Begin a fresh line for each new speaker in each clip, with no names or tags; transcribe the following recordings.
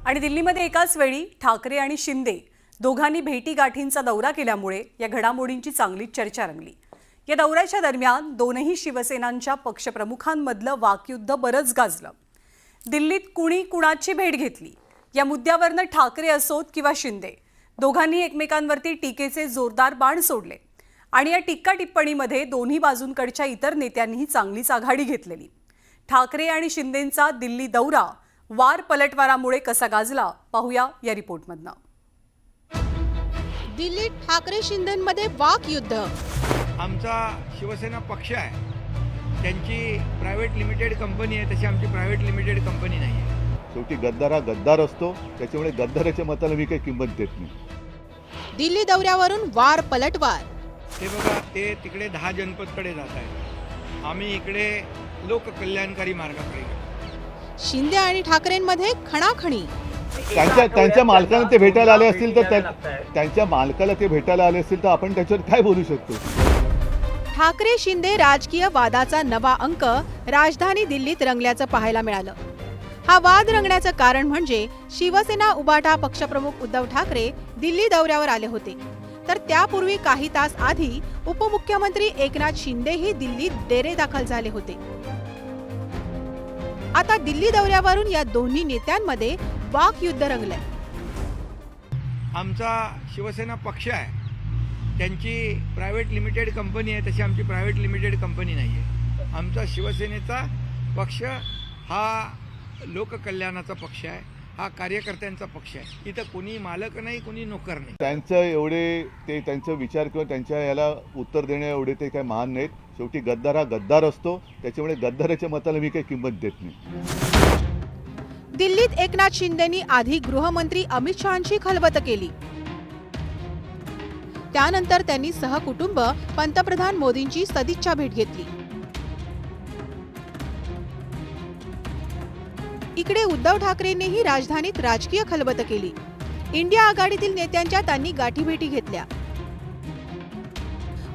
आणि दिल्लीमध्ये एकाच वेळी ठाकरे आणि शिंदे दोघांनी भेटीगाठींचा दौरा केल्यामुळे या घडामोडींची चांगलीच चर्चा रंगली। या दौऱ्याच्या दरम्यान दोनही शिवसेनांच्या पक्षप्रमुखांमधलं वाकयुद्ध बरंच गाजलं। दिल्लीत कुणी कुणाची भेट घेतली या मुद्द्यावरनं ठाकरे असोत किंवा शिंदे दोघांनी एकमेकांवरती टीकेचे जोरदार बाण सोडले आणि या टीका टिप्पणीमध्ये दोन्ही बाजूंकडच्या इतर नेत्यांनीही चांगलीच आघाडी घेतलेली। ठाकरे आणि शिंदेंचा दिल्ली दौरा वार पलटवारामुळे कसा गाजला पाहूया या रिपोर्टमधनं।
दिल्लीत ठाकरे शिंदेंमध्ये वाकयुद्ध।
आमचा शिवसेना पक्ष आहे, त्यांची प्रायव्हेट लिमिटेड कंपनी आहे, तशी आमची प्रायव्हेट लिमिटेड कंपनी नाही आहे।
शेवटी गद्दार हा गद्दार असतो, त्याच्यामुळे गद्दाराच्या मताला मी काही किंमत देत नाही।
दिल्ली दौऱ्यावरून वार पलटवार।
ते बघा, ते तिकडे 10 जनपदकडे जात आहेत, आम्ही इकडे लोककल्याणकारी मार्गाकडे गेलो।
शिंदे आणि ठाकरेंमध्ये खणाखणी।
त्यांच्या मालकाला ते भेटायला आले असतील तर त्यांच्या मालकाला ते भेटायला आले असतील तर आपण त्याच्यावर काय बोलू शकतो।
ठाकरे शिंदे राजकीय वादाचा नवा अंक राजधानी दिल्लीत रंगल्याचं पाहायला मिळालं। हा वाद रंगण्याचं कारण म्हणजे शिवसेना उभाटा पक्षप्रमुख उद्धव ठाकरे दिल्ली दौऱ्यावर आले होते, तर त्यापूर्वी काही तास आधी उपमुख्यमंत्री एकनाथ शिंदेही दिल्लीत डेरे दाखल झाले होते। आता दिल्ली दौऱ्यावरून या दोन्ही नेत्यांमध्ये वाकयुद्ध रंगलंय।
आमचा शिवसेना पक्ष आहे, त्यांची प्रायव्हेट लिमिटेड कंपनी आहे, तशी आमची प्रायव्हेट लिमिटेड कंपनी नाही आहे। आमचा शिवसेनेचा पक्ष हा लोककल्याणाचा पक्ष आहे, हा कार्यकर्त्यांचा पक्ष आहे। इथं कोणी मालक नाही, कोणी नोकर नाही।
त्यांचं एवढे ते त्यांचा विचार किंवा त्यांच्या याला उत्तर देण्या एवढे ते काही महान नाहीत। शेवटी गद्दार हा गद्दार असतो, त्याच्यामुळे गद्दाराच्या मताला मी काही किंमत देत नाही।
दिल्लीत एकनाथ शिंदेंनी आधी गृहमंत्री अमित शहांची खलबत केली, त्यानंतर त्यांनी सहकुटुंब पंतप्रधान मोदींची सदिच्छा भेट घेतली। इकडे उद्धव ठाकरेंनीही राजधानीत राजकीय खलबत केली। इंडिया आघाडीतील नेत्यांच्या त्यांनी गाठीभेटी घेतल्या।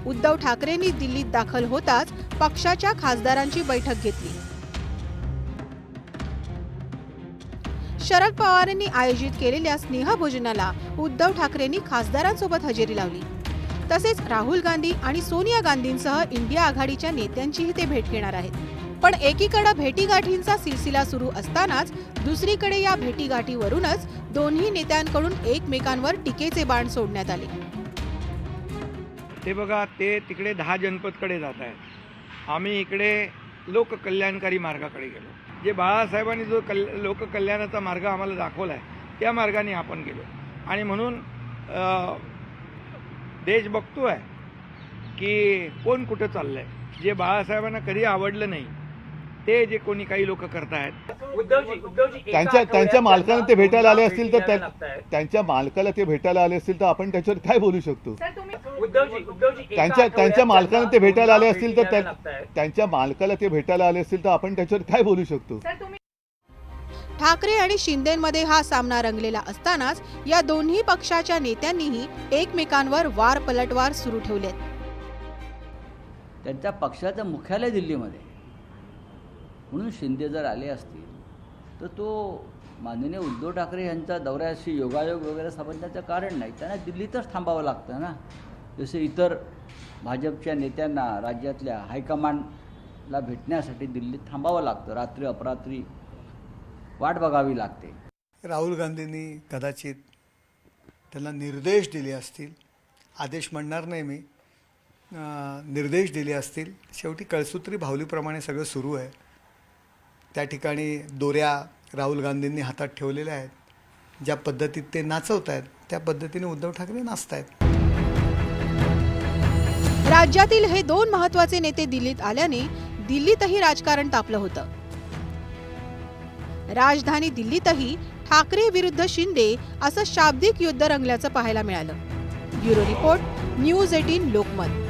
उद्धव ठाकरेंनी दिल्लीत दाखल होताच पक्षाच्या खासदारांची बैठक घेतली। शरद पवारांनी आयोजित केलेल्या स्नेहभोजनाला उद्धव ठाकरेंनी खासदारांसोबत हजेरी लावली। तसेच राहुल गांधी आणि सोनिया गांधींसह इंडिया आघाडीच्या नेत्यांचीही ते भेट घेणार आहेत। पण एकीकडे भेटीगाठींचा सिलसिला सुरू असतानाच दुसरीकडे या भेटीगाठीवरूनच दोन्ही नेत्यांकडून एकमेकांवर टीकेचे बाण सोडण्यात आले।
ते बघा, ते तिकडे 10 जनपदकडे जात आहेत, आम्ही इकडे लोककल्याणकारी मार्गाकडे गेलो। जे बाळासाहेबांनी जो लोककल्याणाचा मार्ग आम्हाला दाखवला आहे, त्या मार्गाने आपण गेलो। आणि म्हणून देश बघतोय की कोण कुठं चाललंय। जे बाळासाहेबांना कधी आवडलं नाही ते जे कोणी काही लोक करतायत।
त्यांच्या मालकाला ते भेटायला आले असतील तर त्यांच्या मालकाला ते भेटायला आले असतील तर आपण त्याच्यावर काय बोलू शकतो। त्यांच्या मालकाला ते भेटायला आले असतील तर त्यांच्या मालकाला ते भेटायला आले असतील तर आपण त्याच्यावर काय बोलू शकतो।
ठाकरे आणि शिंदेंमध्ये हा सामना रंगलेला असतानाच या दोन्ही पक्षाच्या नेत्यांनीही एकमेकांवर वार पलटवार सुरू ठेवलेत।
त्यांच्या पक्षाचं मुख्यालय दिल्लीमध्ये, म्हणून शिंदे जर आले असतील तर तो माननीय उद्धव ठाकरे यांच्या दौऱ्याशी योगायोग वगैरे संबंधाचं कारण नाही, त्यांना दिल्लीतच थांबावं लागतं ना। जसे इतर भाजपच्या नेत्यांना राज्यातल्या हायकमांडला भेटण्यासाठी दिल्लीत थांबावं लागतं, रात्री अपरात्री वाट बघावी लागते।
राहुल गांधींनी कदाचित त्यांना निर्देश दिले असतील, आदेश म्हणणार नाही मी, निर्देश दिले असतील। शेवटी कळसूत्री भावलीप्रमाणे सगळं सुरू आहे। त्या ठिकाणी दोऱ्या राहुल गांधींनी हातात ठेवलेल्या आहेत, ज्या पद्धतीत ते नाचवत आहेत त्या पद्धतीने उद्धव ठाकरे नाचत आहेत।
राज्यातील हे दोन महत्त्वाचे नेते दिल्लीत आल्याने दिल्लीतही राजकारण तापलं होतं। राजधानी दिल्लीतही ठाकरे विरुद्ध शिंदे असं शाब्दिक युद्ध रंगल्याचं पाहायला मिळालं। Bureau report, news 18 Lokmat.